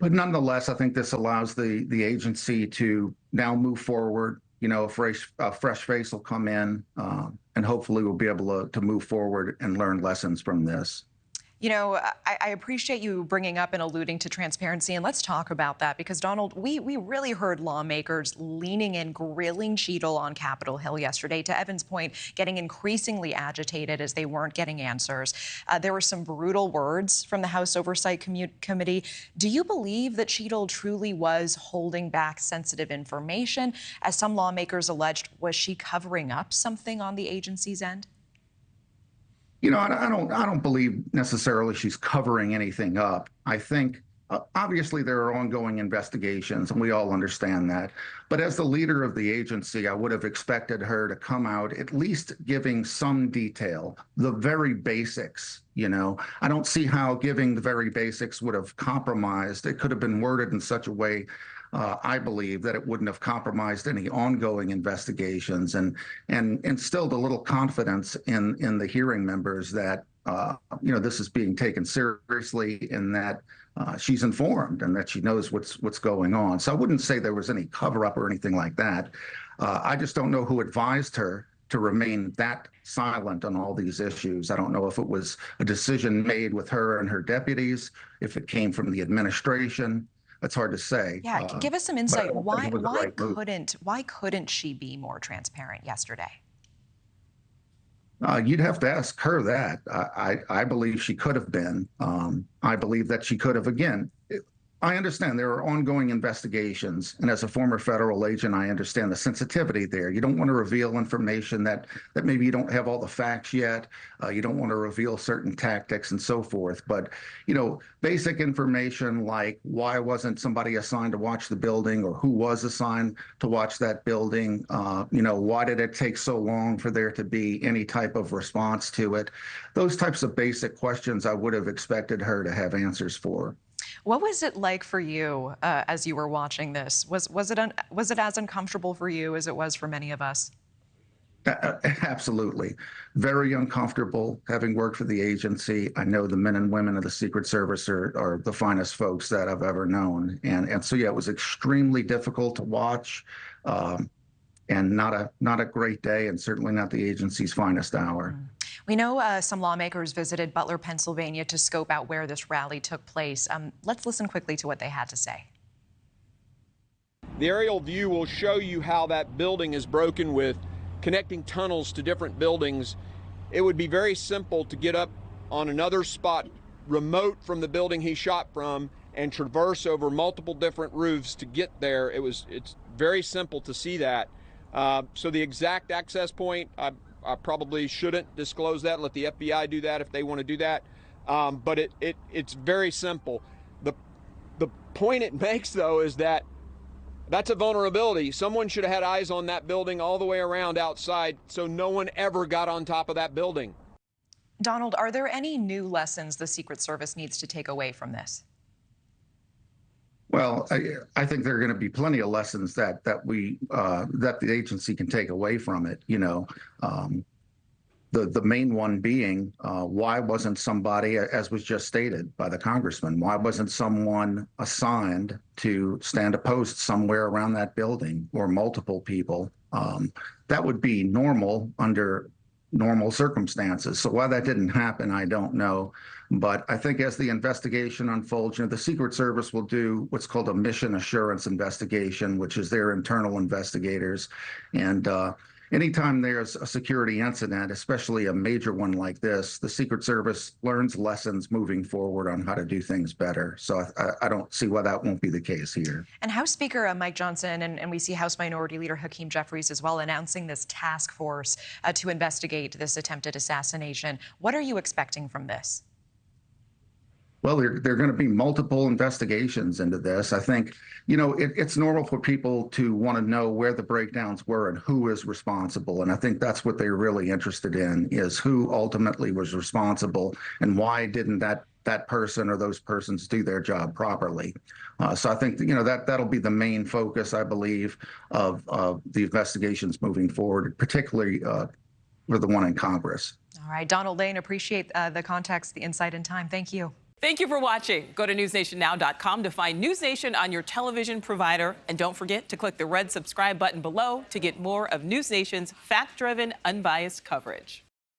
But nonetheless, I think this allows the agency to now move forward. A fresh face will come in, and hopefully we'll be able to move forward and learn lessons from this. I appreciate you bringing up and alluding to transparency, and let's talk about that because, Donald, we really heard lawmakers leaning in, grilling Cheatle on Capitol Hill yesterday, to Evan's point, getting increasingly agitated as they weren't getting answers. There were some brutal words from the House Oversight Committee. Do you believe that Cheatle truly was holding back sensitive information? As some lawmakers alleged, was she covering up something on the agency's end? I don't believe necessarily she's covering anything up. I think obviously there are ongoing investigations, and we all understand that. But as the leader of the agency, I would have expected her to come out at least giving some detail, the very basics. I don't see how giving the very basics would have compromised. It could have been worded in such a way, I believe, that it wouldn't have compromised any ongoing investigations and instilled a little confidence in the hearing members that this is being taken seriously and that she's informed and that she knows what's going on. So I wouldn't say there was any cover up or anything like that. I just don't know who advised her to remain that silent on all these issues. I don't know if it was a decision made with her and her deputies, if it came from the administration. It's hard to say. Yeah, give us some insight. Why couldn't she be more transparent yesterday? You'd have to ask her that. I believe she could have been. I believe that she could have. Again, I understand there are ongoing investigations, and as a former federal agent, I understand the sensitivity there. You don't want to reveal information that maybe you don't have all the facts yet. You don't want to reveal certain tactics and so forth. But, basic information like why wasn't somebody assigned to watch the building, or who was assigned to watch that building? Why did it take so long for there to be any type of response to it? Those types of basic questions I would have expected her to have answers for. What was it like for you as you were watching this? Was it as uncomfortable for you as it was for many of us? Absolutely. Very uncomfortable having worked for the agency. I know the men and women of the Secret Service are the finest folks that I've ever known. And so, yeah, it was extremely difficult to watch, and not a great day, and certainly not the agency's finest hour. We know some lawmakers visited Butler, Pennsylvania to scope out where this rally took place. Let's listen quickly to what they had to say. The aerial view will show you how that building is broken with connecting tunnels to different buildings. It would be very simple to get up on another spot remote from the building he shot from and traverse over multiple different roofs to get there. It's very simple to see that. So the exact access point, I probably shouldn't disclose that. Let the FBI do that if they want to do that. But it's very simple. The point it makes, though, is that that's a vulnerability. Someone should have had eyes on that building all the way around outside, so no one ever got on top of that building. Donald, are there any new lessons the Secret Service needs to take away from this? Well, I think there are going to be plenty of lessons that the agency can take away from it. The main one being, why wasn't somebody, as was just stated by the congressman, why wasn't someone assigned to stand a post somewhere around that building, or multiple people? That would be normal under normal circumstances. So why that didn't happen, I don't know. But I think as the investigation unfolds, the Secret Service will do what's called a mission assurance investigation, which is their internal investigators. And anytime there's a security incident, especially a major one like this, the Secret Service learns lessons moving forward on how to do things better. So I don't see why that won't be the case here. And House Speaker Mike Johnson and we see House Minority Leader Hakeem Jeffries as well announcing this task force to investigate this attempted assassination. What are you expecting from this? Well, there are going to be multiple investigations into this. I think, it's normal for people to want to know where the breakdowns were and who is responsible. And I think that's what they're really interested in, is who ultimately was responsible and why didn't that person or those persons do their job properly. So I think, that'll be the main focus, I believe, of the investigations moving forward, particularly for the one in Congress. All right, Donald Lane, appreciate the context, the insight, and time. Thank you. Thank you for watching. Go to newsnationnow.com to find News Nation on your television provider. And don't forget to click the red subscribe button below to get more of News Nation's fact-driven, unbiased coverage.